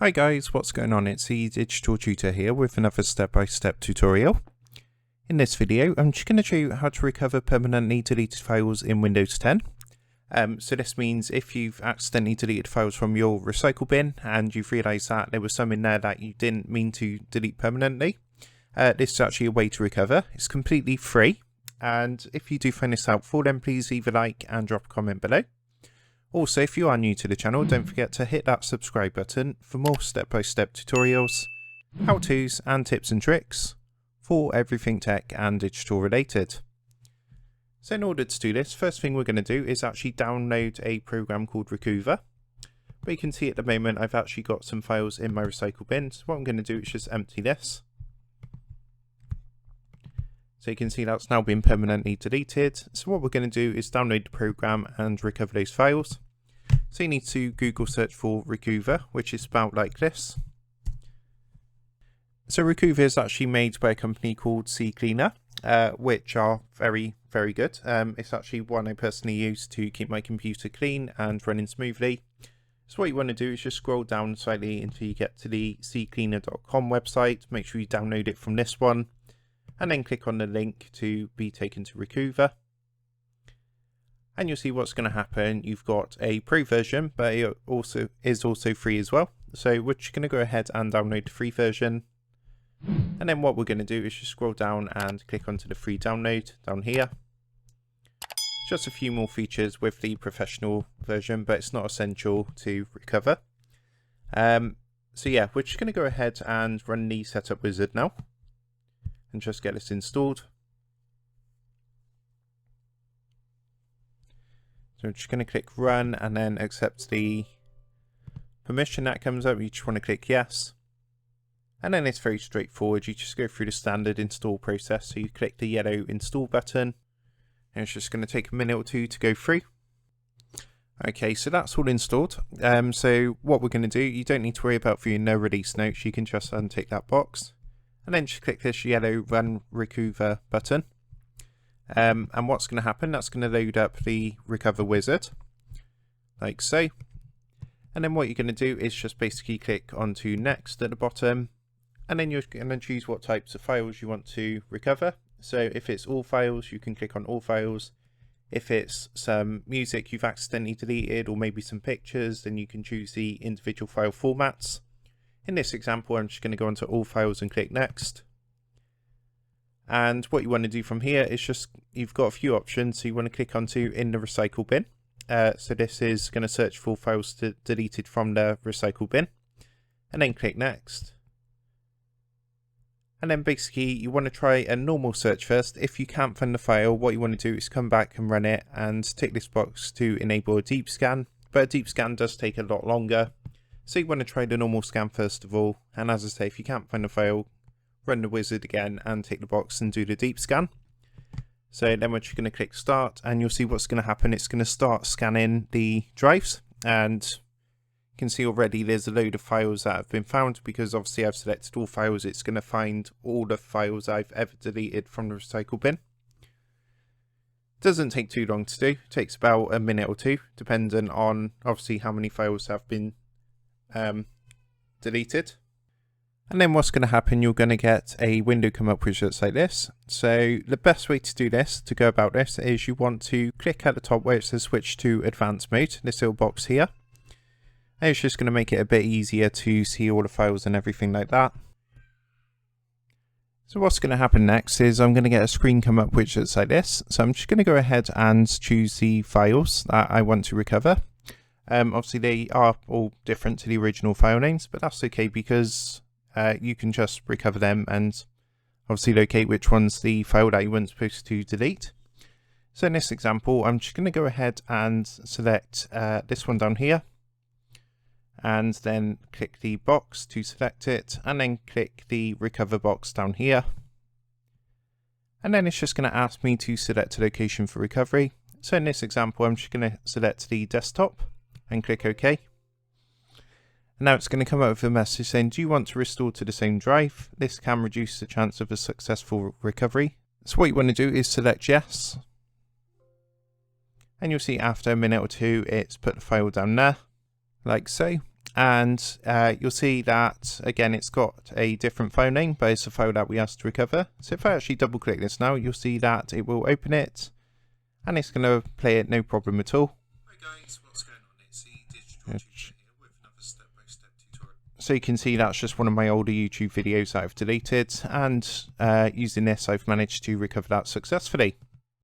Hi guys, what's going on? It's the Digital Tutor here with another step-by-step tutorial. In this video, I'm just going to show you how to recover permanently deleted files in Windows 10. So this means if you've accidentally deleted files from your recycle bin and you've realised that there was some in there that you didn't mean to delete permanently, this is actually a way to recover. It's completely free, and if you do find this helpful, then please leave a like and drop a comment below. Also, if you are new to the channel, don't forget to hit that subscribe button for more step-by-step tutorials, how-tos and tips and tricks for everything tech and digital related. So in order to do this, first thing we're going to do is actually download a program called Recover. But you can see at the moment I've actually got some files in my recycle bin. So what I'm going to do is just empty this. So you can see that's now been permanently deleted. So what we're going to do is download the program and recover those files. So you need to Google search for Recover, which is spelled like this. So Recover is actually made by a company called CCleaner, which are very, very good. It's actually one I personally use to keep my computer clean and running smoothly. So what you want to do is just scroll down slightly until you get to the ccleaner.com website. Make sure you download it from this one, and then click on the link to be taken to Recover. And you'll see what's going to happen. You've got a pro version, but it is also free as well. So we're just going to go ahead and download the free version. And then what we're going to do is just scroll down and click onto the free download down here. Just a few more features with the professional version, but it's not essential to recover. So yeah, we're just going to go ahead and run the setup wizard now and just get this installed. So I'm just going to click run and then accept the permission that comes up. You just want to click yes. And then it's very straightforward. You just go through the standard install process. So you click the yellow install button, and it's just going to take a minute or two to go through. Okay, so that's all installed. So what we're going to do, you don't need to worry about viewing no release notes. You can just untick that box. And then just click this yellow Run Recover button. And what's going to happen, that's going to load up the Recover wizard, like so. And then what you're going to do is just basically click onto Next at the bottom. And then you're going to choose what types of files you want to recover. So if it's all files, you can click on all files. If it's some music you've accidentally deleted, or maybe some pictures, then you can choose the individual file formats. In this example, I'm just going to go onto all files and click next. And what you want to do from here is just, you've got a few options. So you want to click onto in the recycle bin. So this is going to search for files deleted from the recycle bin, and then click next. And then basically you want to try a normal search first. If you can't find the file, what you want to do is come back and run it and tick this box to enable a deep scan. But a deep scan does take a lot longer. So you want to try the normal scan first of all, and as I say, if you can't find the file, run the wizard again and tick the box and do the deep scan. So then we're just going to click start, and you'll see what's going to happen. It's going to start scanning the drives, and you can see already there's a load of files that have been found because obviously I've selected all files. It's going to find all the files I've ever deleted from the recycle bin. Doesn't take too long to do. It takes about a minute or two, depending on obviously how many files have been deleted. And then what's going to happen, you're going to get a window come up which looks like this. So the best way to do this, to go about this, is you want to click at the top where it says switch to advanced mode, this little box here. And it's just going to make it a bit easier to see all the files and everything like that. So what's going to happen next is I'm going to get a screen come up which looks like this. So I'm just going to go ahead and choose the files that I want to recover. Obviously they are all different to the original file names, but that's okay because you can just recover them and obviously locate which one's the file that you weren't supposed to delete. So in this example, I'm just going to go ahead and select this one down here, and then click the box to select it, and then click the recover box down here. And then it's just going to ask me to select a location for recovery. So in this example, I'm just going to select the desktop and click OK. And now it's going to come up with a message saying, do you want to restore to the same drive? This can reduce the chance of a successful recovery. So what you want to do is select yes. And you'll see after a minute or two, it's put the file down there, like so. and you'll see that again it's got a different file name, but it's a file that we asked to recover. So if I actually double click this now, you'll see that it will open it and it's going to play it no problem at all. Hi guys, what's going on? It's the Digital Tutor here with another step-by-step tutorial. So you can see that's just one of my older YouTube videos that I've deleted, and using this I've managed to recover that successfully.